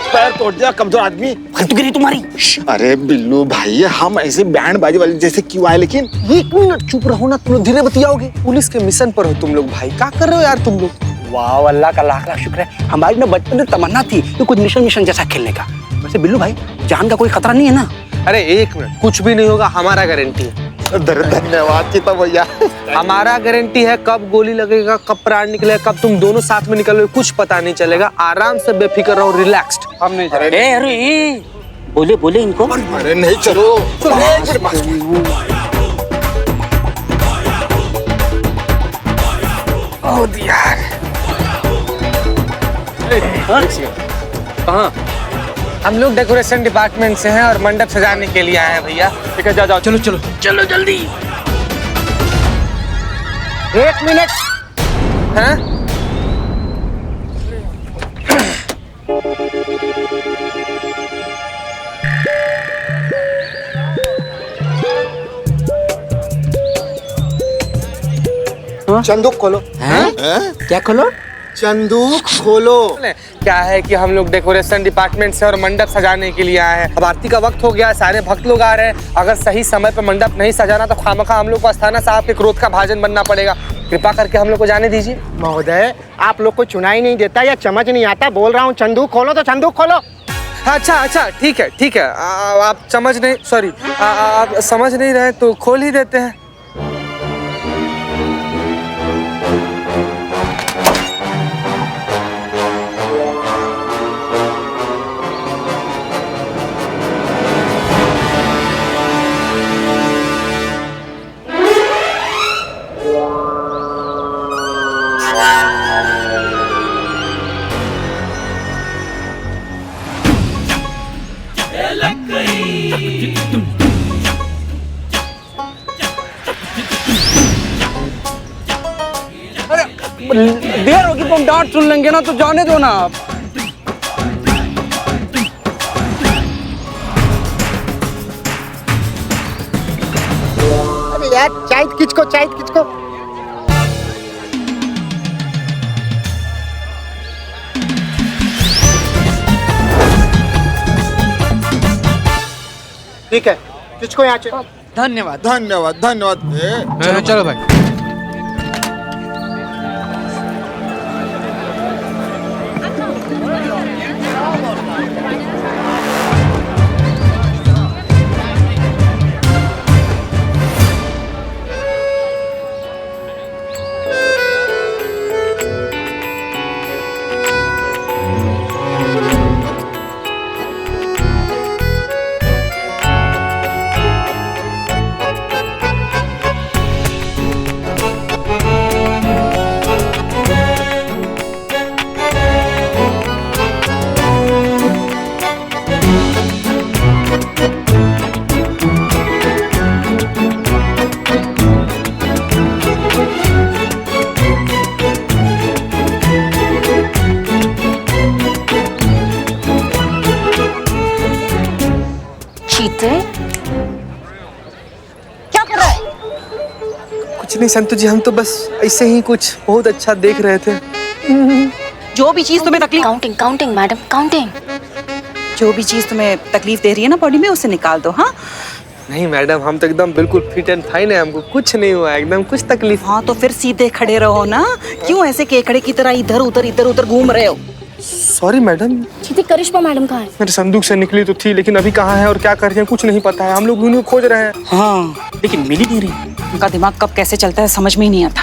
पैर तोड़ दिया कमजोर आदमी। तो गिरी तुम्हारी। अरे बिल्लू भाई, हम ऐसे बैंड बाजी वाले जैसे क्यों आए? लेकिन 1 मिनट चुप रहो ना, तुम लोग धीरे बतियाओगे। पुलिस के मिशन पर हो तुम लोग भाई, क्या कर रहे हो यार तुम लोग? वाह, अल्लाह का लाख लाख शुक्र है। हमारी ना बचपन में तमन्ना थी कि कुछ मिशन जैसा खेलने का। वैसे बिल्लू भाई, जान का कोई खतरा नहीं है ना? अरे 1 मिनट, कुछ भी नहीं होगा, हमारा गारंटी है। धन्यवाद चिता भैया। हमारा गारंटी है, कब गोली लगेगा, कब प्राण निकलेगा, कब तुम दोनों साथ में निकलोगे, कुछ पता नहीं चलेगा। आराम से बेफिक्र रहो, रिलैक्स्ड। हम नहीं जाएंगे। अरे बोले इनको। अरे नहीं, चलो कहाँ? हम लोग डेकोरेशन डिपार्टमेंट से हैं और मंडप सजाने के लिए आए हैं भैया। ठीक है, जाओ चलो चलो चलो जल्दी। 1 मिनट। हाँ? चंदूक खोलो। क्या खोलो? चंदूक खोलो। क्या है कि हम लोग डेकोरेशन डिपार्टमेंट से और मंडप सजाने के लिए आए हैं। अब आरती का वक्त हो गया है, सारे भक्त लोग आ रहे हैं। अगर सही समय पर मंडप नहीं सजाना तो खामखा हम लोग को अस्थाना साहब के क्रोध का भाजन बनना पड़ेगा। कृपा करके हम लोग को जाने दीजिए। महोदय, आप लोग को चुनाई नहीं देता या समझ नहीं आता? बोल रहा हूँ चंदूक खोलो तो चंदूक खोलो। अच्छा ठीक है। आप समझ नहीं रहे तो खोल ही देते हैं। देर होगी तो हम डांट सुन लेंगे ना, तो जाने दो ना आप। अरे यार, चाय किसको? ठीक है, किसको यहाँ से? धन्यवाद। चलो भाई। क्या कर रहा है? कुछ नहीं संतु जी, हम तो बस ऐसे ही कुछ बहुत अच्छा देख रहे थे। जो भी चीज तुम्हें तकलीफ काउंटिंग मैडम, काउंटिंग। जो भी चीज तुम्हें तकलीफ दे रही है ना बॉडी में, उसे निकाल दो। हाँ नहीं मैडम, हम तो एकदम बिल्कुल फिट एंड फाइन है, हमको कुछ नहीं हुआ, एकदम कुछ तकलीफ। हाँ, तो फिर सीधे खड़े रहो ना। क्यों ऐसे केकड़े की तरह इधर उधर घूम रहे हो? Sorry madam. चीती, करिश्मा मैडम कहाँ है? मेरे संदूक से निकली तो थी, लेकिन अभी कहाँ है और क्या कर रही है कुछ नहीं पता है। हम लोग उन्हें खोज रहे हैं। हाँ, लेकिन मिल ही नहीं रही। उनका दिमाग कब कैसे चलता है समझ में ही नहीं आता।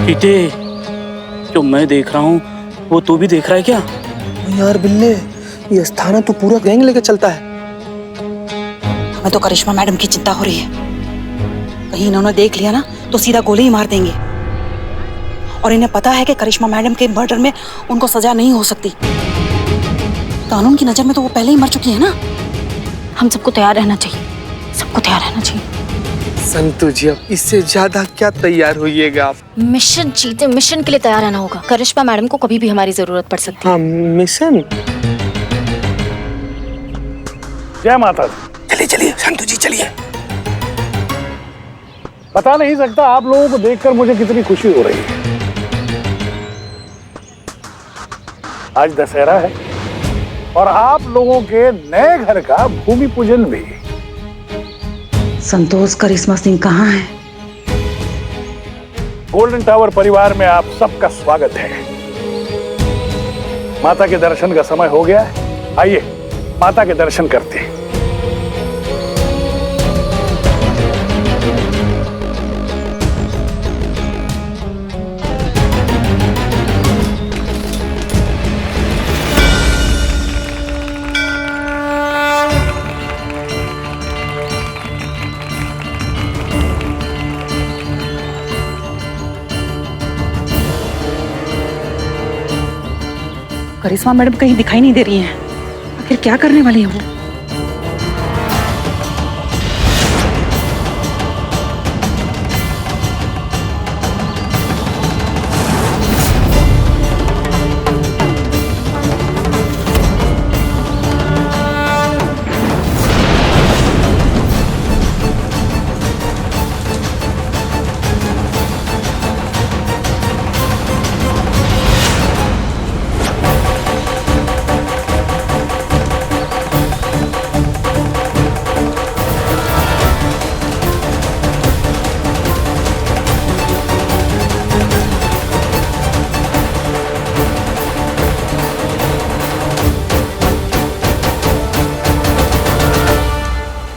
पीते, जो मैं देख रहा हूँ वो तू भी देख रहा है क्या? यार बिल्ले, ये अस्थाना तो पूरा गैंग लेके चलता है। हमें तो करिश्मा मैडम की चिंता हो रही है। कहीं इन्होंने देख लिया ना तो सीधा गोली ही मार देंगे। और इन्हें पता है कि करिश्मा मैडम के मर्डर में उनको सजा नहीं हो सकती। कानून की नजर में तो वो पहले ही मर चुकी है ना। हम सबको तैयार रहना चाहिए, सबको तैयार रहना चाहिए। संतू जी अब इससे ज्यादा क्या तैयार होइएगा आप? मिशन जीते, मिशन के लिए तैयार रहना होगा। करिश्मा मैडम को कभी भी हमारी जरूरत पड़ सकती है। हाँ, मिशन। जय माता दी। चलिए चलिए संतू जी चलिए। बता नहीं सकता आप लोगों को देखकर मुझे कितनी खुशी हो रही है। आज दशहरा है और आप लोगों के नए घर का भूमि पूजन भी। संतोष करिश्मा सिंह कहाँ है? गोल्डन टावर परिवार में आप सबका स्वागत है। माता के दर्शन का समय हो गया है, आइए माता के दर्शन करते हैं। करिश्मा मैडम कहीं दिखाई नहीं दे रही हैं। आखिर क्या करने वाली है वो?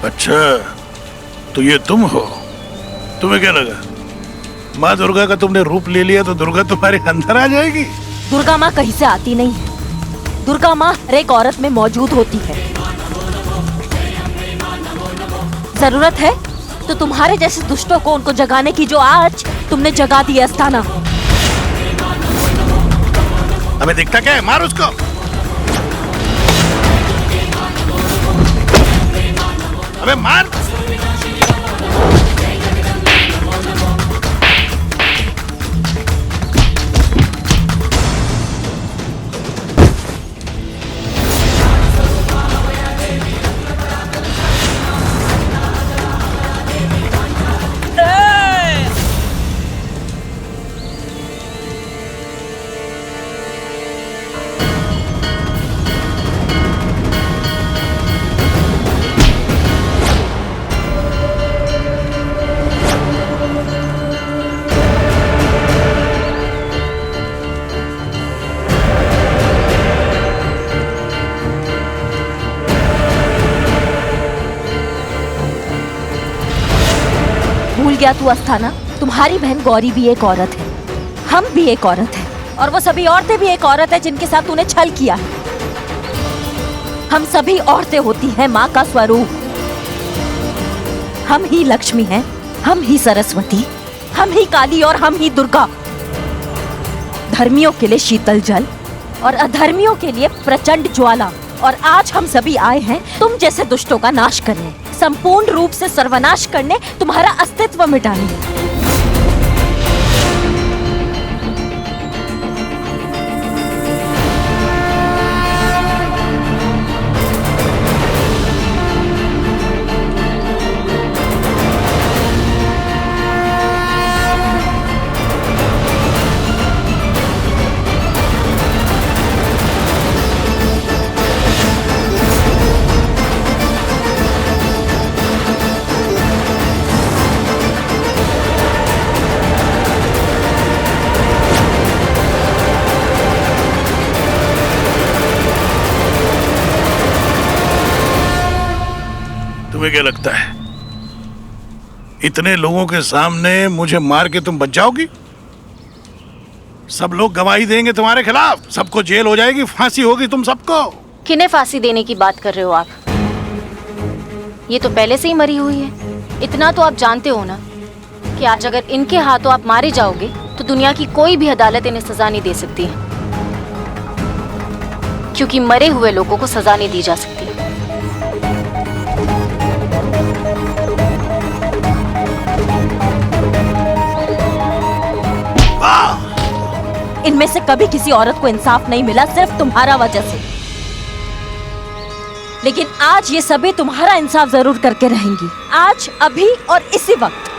अच्छा, तो ये तुम हो? तुम्हें क्या लगा माँ दुर्गा का तुमने रूप ले लिया तो दुर्गा तुम्हारे अंदर आ जाएगी? दुर्गा माँ कहीं से आती नहीं है। दुर्गा माँ हर एक औरत में मौजूद होती है। जरूरत है तो तुम्हारे जैसे दुष्टों को उनको जगाने की, जो आज तुमने जगा दी अस्ताना। हमें दिखता क्या है? मार उसको। अबे मार। भूल गया तू अस्थाना? तुम्हारी बहन गौरी भी एक औरत है, हम भी एक औरत है, और वो सभी औरतें भी एक औरत है जिनके साथ तूने छल किया है। हम सभी औरतें होती हैं माँ का स्वरूप। हम ही लक्ष्मी हैं, हम ही सरस्वती, हम ही काली और हम ही दुर्गा। धर्मियों के लिए शीतल जल और अधर्मियों के लिए प्रचंड ज्वाला। और आज हम सभी आए हैं तुम जैसे दुष्टों का नाश करने, संपूर्ण रूप से सर्वनाश करने, तुम्हारा अस्तित्व मिटाने। तुम्हें क्या लगता है इतने लोगों के सामने मुझे मार के तुम बच जाओगी? सब लोग गवाही देंगे तुम्हारे खिलाफ, सबको जेल हो जाएगी, फांसी होगी तुम सबको। किन्हें फांसी देने की बात कर रहे हो आप? ये तो पहले से ही मरी हुई है। इतना तो आप जानते हो ना कि आज अगर इनके हाथों आप मारे जाओगे तो दुनिया की कोई भी अदालत इन्हें सजा नहीं दे सकती है, क्योंकि मरे हुए लोगों को सजा नहीं दी जा सकती। इनमें से कभी किसी औरत को इंसाफ नहीं मिला, सिर्फ तुम्हारा वजह से। लेकिन आज ये सभी तुम्हारा इंसाफ जरूर करके रहेंगी, आज, अभी और इसी वक्त।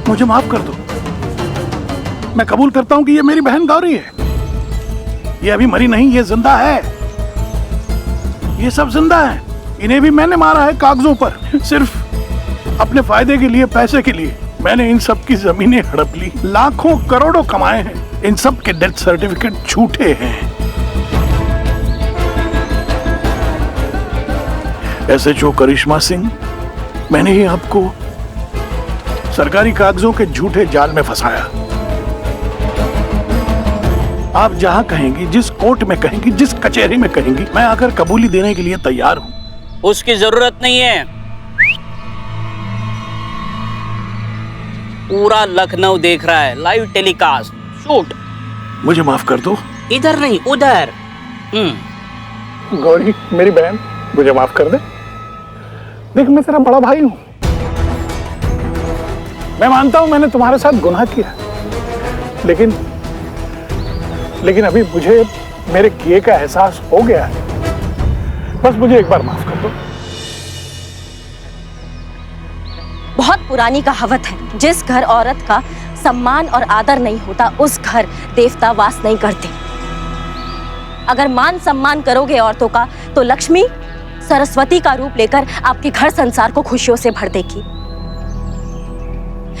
मुझे माफ कर दो। मैं कबूल करता हूं कि ये मेरी बहन गौरी है। ये अभी मरी नहीं, ये जिंदा है। ये सब जिंदा है। इन्हें भी मैंने मारा है कागजों पर, सिर्फ अपने फायदे के लिए, पैसे के लिए। मैंने इन सब की जमीनें हड़प ली, लाखों करोड़ों कमाए हैं। इन सब के डेथ सर्टिफिकेट झूठे हैं। एसएचओ करिश्मा सिंह, मैंने ही आपको सरकारी कागजों के झूठे जाल में फंसाया। आप जहां कहेंगी, जिस कोर्ट में कहेंगी, जिस कचहरी में कहेंगी, मैं आकर कबूली देने के लिए तैयार हूं। उसकी जरूरत नहीं है। पूरा लखनऊ देख रहा है, लाइव टेलीकास्ट, शूट। मुझे माफ कर दो। इधर नहीं, उधर। गौरी मेरी बहन, मुझे माफ कर दे। देख, मैं तेरा बड़ा भाई हूं। मैं मानता हूं मैंने तुम्हारे साथ गुनाह किया, लेकिन अभी मुझे मेरे किए का एहसास हो गया है। बस मुझे एक बार माफ कर दो। बहुत पुरानी कहावत है, जिस घर औरत का सम्मान और आदर नहीं होता, उस घर देवता वास नहीं करते। अगर मान सम्मान करोगे औरतों का, तो लक्ष्मी सरस्वती का रूप लेकर आपके घर संसार को खुशियों से भर देगी।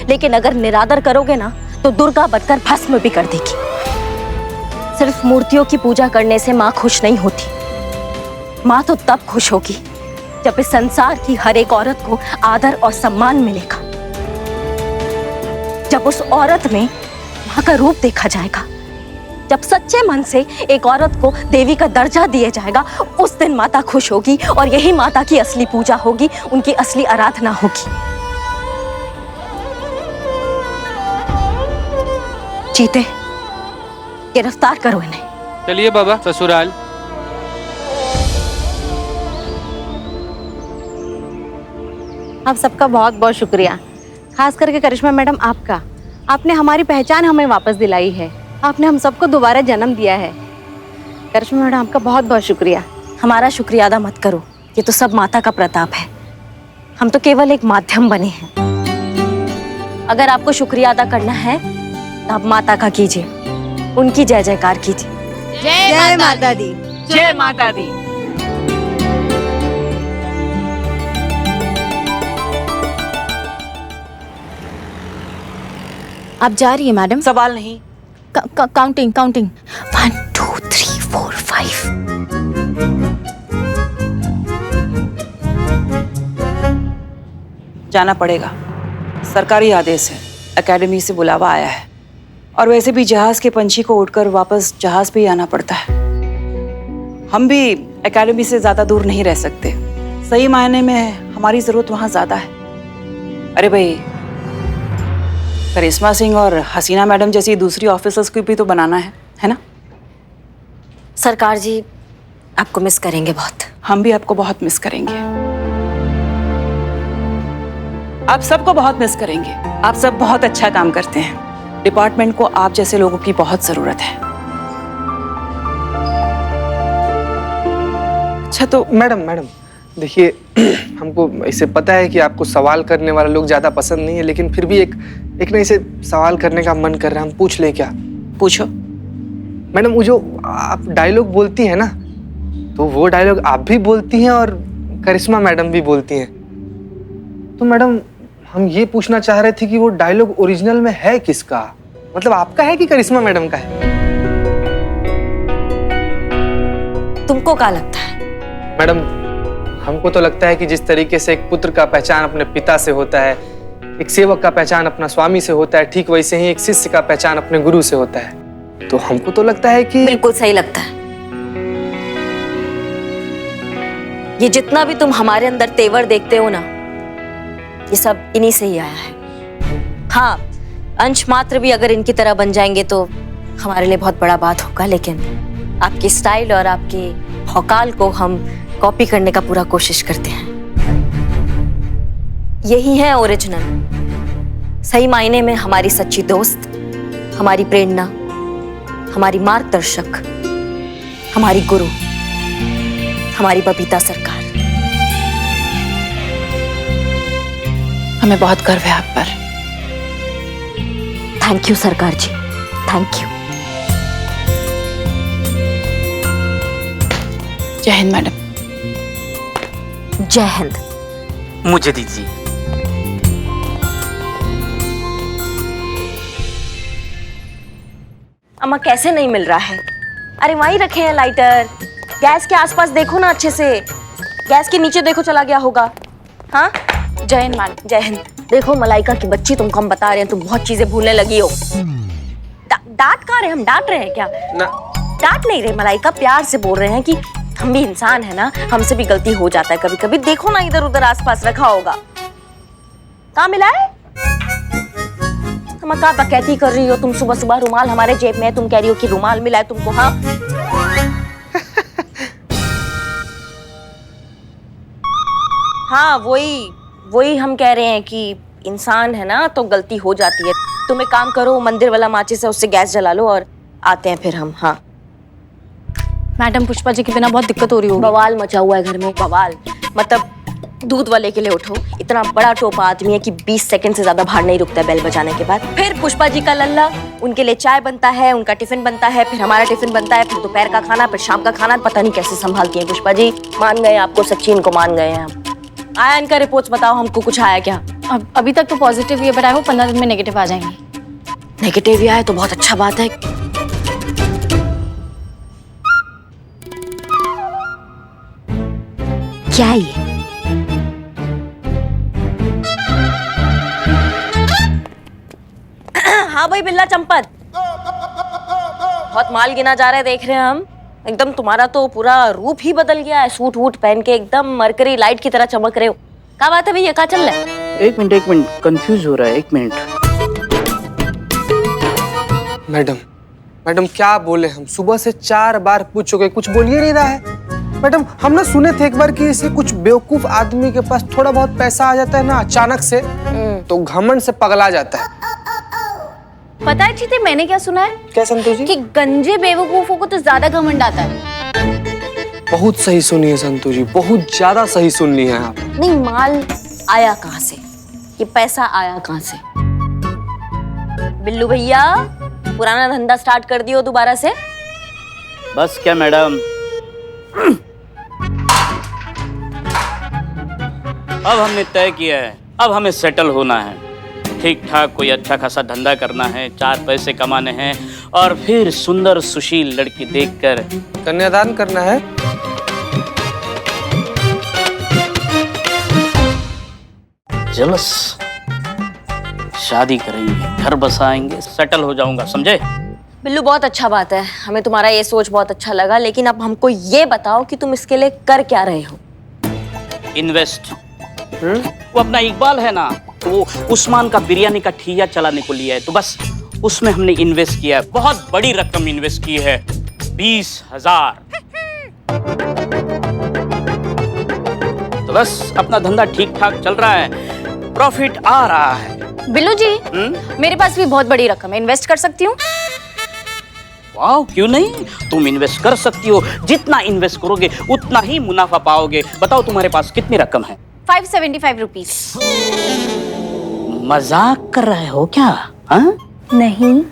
लेकिन अगर निरादर करोगे ना, तो दुर्गा बनकर भस्म भी कर देगी। सिर्फ मूर्तियों की पूजा करने से माँ खुश नहीं होती। माँ तो तब खुश होगी जब इस संसार की हर एक औरत को आदर और सम्मान मिलेगा, जब उस औरत में माँ का रूप देखा जाएगा, जब सच्चे मन से एक औरत को देवी का दर्जा दिया जाएगा। उस दिन माता खुश होगी, और यही माता की असली पूजा होगी, उनकी असली आराधना होगी। चीते, गिरफ्तार करो इन्हें। चलिए बाबा ससुराल। आप सबका बहुत बहुत शुक्रिया, खास करके करिश्मा मैडम आपका। आपने हमारी पहचान हमें वापस दिलाई है। आपने हम सबको दोबारा जन्म दिया है। करिश्मा मैडम आपका बहुत बहुत शुक्रिया। हमारा शुक्रिया अदा मत करो, ये तो सब माता का प्रताप है। हम तो केवल एक माध्यम बने हैं। अगर आपको शुक्रिया अदा करना है तो आप माता का कीजिए, उनकी जय जयकार कीजिए। जय माता दी। जय माता दी। आप जा रही है मैडम? सवाल नहीं। काउंटिंग 1 2 3 4 5। जाना पड़ेगा, सरकारी आदेश है। एकेडमी से बुलावा आया है, और वैसे भी जहाज के पंछी को उड़कर वापस जहाज पे ही आना पड़ता है। हम भी एकेडमी से ज्यादा दूर नहीं रह सकते। सही मायने में हमारी जरूरत वहां ज्यादा है। अरे भाई, करिश्मा सिंह और हसीना मैडम जैसी दूसरी ऑफिसर्स को भी तो बनाना है ना? सरकार जी आपको मिस करेंगे बहुत। हम भी आपको बहुत मिस करेंगे। आप सबको बहुत मिस करेंगे। आप सब बहुत अच्छा काम करते हैं। डिपार्टमेंट को आप जैसे लोगों की बहुत जरूरत है। अच्छा तो मैडम देखिए, हमको इसे पता है कि आपको सवाल करने वाले लोग ज्यादा पसंद नहीं है, लेकिन फिर भी एक ना इसे सवाल करने का मन कर रहा है। हम पूछ लें क्या? पूछो। मैडम, वो जो आप डायलॉग बोलती हैं ना, तो वो डायलॉग आप भी बोलती हैं और करिश्मा मैडम भी बोलती हैं। तो मैडम, हम ये पूछना चाह रहे थे कि वो डायलॉग ओरिजिनल में है किसका? मतलब आपका है कि करिश्मा मैडम का है? तुमको क्या लगता है? मैडम, हमको तो लगता है कि जिस तरीके से एक पुत्र का पहचान अपने पिता से होता है, एक सेवक का पहचान अपना स्वामी से होता है, ठीक वैसे ही एक शिष्य का पहचान अपने गुरु से होता है। तो हमको तो लगता है कि बिल्कुल सही लगता है। ये जितना भी तुम हमारे अंदर तेवर देखते हो ना, ये सब इन्हीं से ही आया है। हाँ, अंश मात्र भी अगर इनकी तरह बन जाएंगे तो हमारे लिए बहुत बड़ा बात होगा, लेकिन आपकी स्टाइल और आपके भौकाल को हम कॉपी करने का पूरा कोशिश करते हैं। यही है ओरिजिनल, सही मायने में हमारी सच्ची दोस्त, हमारी प्रेरणा, हमारी मार्गदर्शक, हमारी गुरु, हमारी बबीता सरकार। हमें बहुत गर्व है आप पर। थैंक यू सरकार जी, थैंक यू। जय हिंद मैडम। जय हिंद। मुझे दीजिए। अम्मा कैसे नहीं मिल रहा है? अरे वहीं रखे हैं लाइटर, गैस के आसपास देखो ना अच्छे से, गैस के नीचे देखो चला गया होगा। हाँ जय हिंद मैडम। जय हिंद। देखो मलाइका की बच्ची, तुमको हम बता रहे हैं तुम बहुत चीजें भूलने लगी हो। डांट कहाँ रहे? हम डांट रहे हैं क्या? ना डांट नहीं रहे मलाइका, प्यार से बोल रहे हैं कि हम भी इंसान है ना, हमसे भी गलती हो जाता है कभी कभी। देखो ना इधर उधर आसपास रखा होगा, कहाँ मिला है? हम क्या बकैती कर रही हो तुम? सुबह सुबह रुमाल हमारे जेब में है, तुम कह रही हो कि रुमाल मिला है तुमको। हाँ हाँ वही हम कह रहे हैं कि इंसान है ना तो गलती हो जाती है। तुम एक काम करो, मंदिर वाला माचिस है उससे गैस जला लो और आते हैं फिर हम। हाँ मैडम पुष्पा जी के बिना बहुत दिक्कत हो रही होगी। बवाल मचा हुआ है घर में, बवाल। मतलब दूध वाले के लिए उठो, इतना बड़ा टोपा आदमी है कि 20 सेकंड से ज्यादा बाहर नहीं रुकता है बेल बजाने के बाद। फिर पुष्पा जी का लल्ला, उनके लिए चाय बनता है, उनका टिफिन बनता है, फिर हमारा टिफिन बनता है, फिर दोपहर का खाना, फिर शाम का खाना। पता नहीं कैसे संभालती है पुष्पा जी। मान गए आपको, सच्ची इनको मान गए हैं हम। आया इनका रिपोर्ट्स बताओ हमको, कुछ आया क्या? अभी तक तो पॉजिटिव ये बताया हो, 15 दिन में नेगेटिव आ जाएंगे। नेगेटिव ही आया तो बहुत अच्छा बात है। क्या ये? हाँ भाई बिल्ला चंपत, बहुत माल गिना जा रहा है देख रहे हैं हम। एकदम तुम्हारा तो पूरा रूप ही बदल गया है, सूट वूट पहन के एकदम मरकरी लाइट की तरह चमक रहे हो। क्या बात है भैया, क्या चल रहा है? एक मिनट कंफ्यूज हो रहा है, एक मिनट। मैडम क्या बोले हम? सुबह से 4 बार पूछ चुके, कुछ बोल ही नहीं रहा है। मैडम हम ना सुने थे एक बार कि इसे कुछ बेवकूफ आदमी के पास थोड़ा बहुत पैसा आ जाता है ना अचानक से, तो घमंड से पगला जाता है। पता है चीते, मैंने क्या सुना है? क्या संतोष जी? कि गंजे बेवकूफों को तो ज्यादा घमंड आता है। बहुत सही सुनी है संतोष जी, बहुत ज्यादा सही सुन ली है आप। नहीं, माल आया कहाँ से, ये पैसा आया कहाँ से? बिल्लू भैया पुराना धंधा स्टार्ट कर दियो दोबारा से। बस क्या मैडम, अब हमने तय किया है, अब हमें सेटल होना है, ठीक ठाक कोई अच्छा खासा धंधा करना है, 4 पैसे कमाने हैं और फिर सुंदर सुशील लड़की देखकर कन्यादान करना है। जलस शादी करेंगे, घर बसाएंगे, सेटल हो जाऊंगा, समझे? बिल्लू बहुत अच्छा बात है, हमें तुम्हारा ये सोच बहुत अच्छा लगा, लेकिन अब हमको ये बताओ कि तुम इसके लिए कर क्या रहे हो? इन्वेस्ट। वो अपना इकबाल है ना, तो वो उस्मान का बिरयानी का ठिया चलाने को लिया है, तो बस उसमें हमने इन्वेस्ट किया है, बहुत बड़ी रकम इन्वेस्ट की है, 20,000। तो बस अपना धंधा ठीक ठाक चल रहा है, प्रॉफिट आ रहा है। बिल्लू जी, मेरे पास भी बहुत बड़ी रकम है, इन्वेस्ट कर सकती हूँ? वाह, क्यों नहीं, तुम इन्वेस्ट कर सकती हो, जितना इन्वेस्ट करोगे उतना ही मुनाफा पाओगे। बताओ तुम्हारे पास कितनी रकम है? 575 रुपीज। मजाक कर रहे हो क्या? हाँ? नहीं,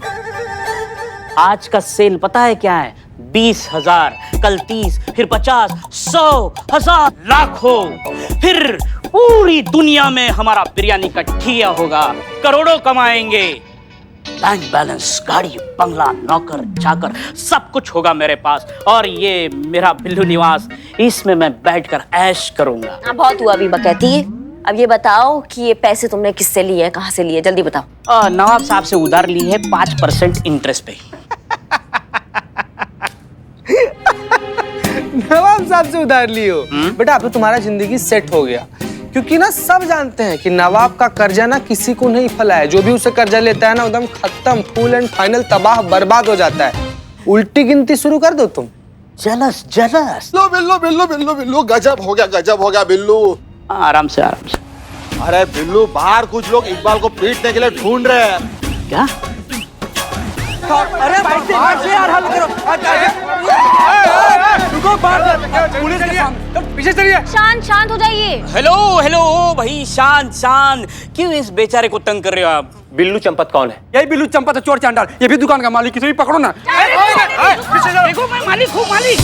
आज का सेल पता है क्या है? 20,000, कल 30, फिर 50, 100, 1000, लाखों, फिर पूरी दुनिया में हमारा बिरयानी का ठिया होगा, करोड़ों कमाएंगे, बैंक बैलेंस, गाड़ी, बंगला, नौकर चाकर, सब कुछ होगा मेरे पास, और ये मेरा बिल्लू निवास, इसमें मैं बैठकर ऐश करूंगा। बहुत हुआ अभी बकैती। अब ये बताओ कि ये पैसे तुमने किससे लिए हैं, कहाँ से लिए, जल्दी बताओ। नवाब साहब से उधार ली है 5% इंटरेस्ट पे। नवाब साहब से उधार ली हो? बेटा अब तो तुम्हारा जिंदगी सेट हो गया, क्योंकि ना सब जानते हैं कि नवाब का कर्जा ना किसी को नहीं फला है। जो भी उसे कर्जा लेता है ना एकदम खत्म, फुल एंड फाइनल तबाह बर्बाद हो जाता है। उल्टी गिनती शुरू कर दो तुम। जलस जलस। बिल्लू बिल्लू बिल्लू बिल्लू बिल्लू, गजब हो गया बिल्लू। आराम से आराम से। अरे बिल्लू, बाहर कुछ लोग इकबाल को पीटने के लिए ढूंढ रहे हैं। क्या? अरे बाहर से यार, हल करो। रुको, पुलिस के सामने पीछे चलिए। शांत हो जाइए। हेलो हेलो भाई, शांत शांत। क्यों इस बेचारे को तंग कर रहे हो आप? बिल्लू चंपत कौन है? यही बिल्लू चंपत है, चोर चांडाल। ये भी दुकान का मालिक, किसी भी पकड़ो ना। देखो मैं मालिक हूँ, मालिक।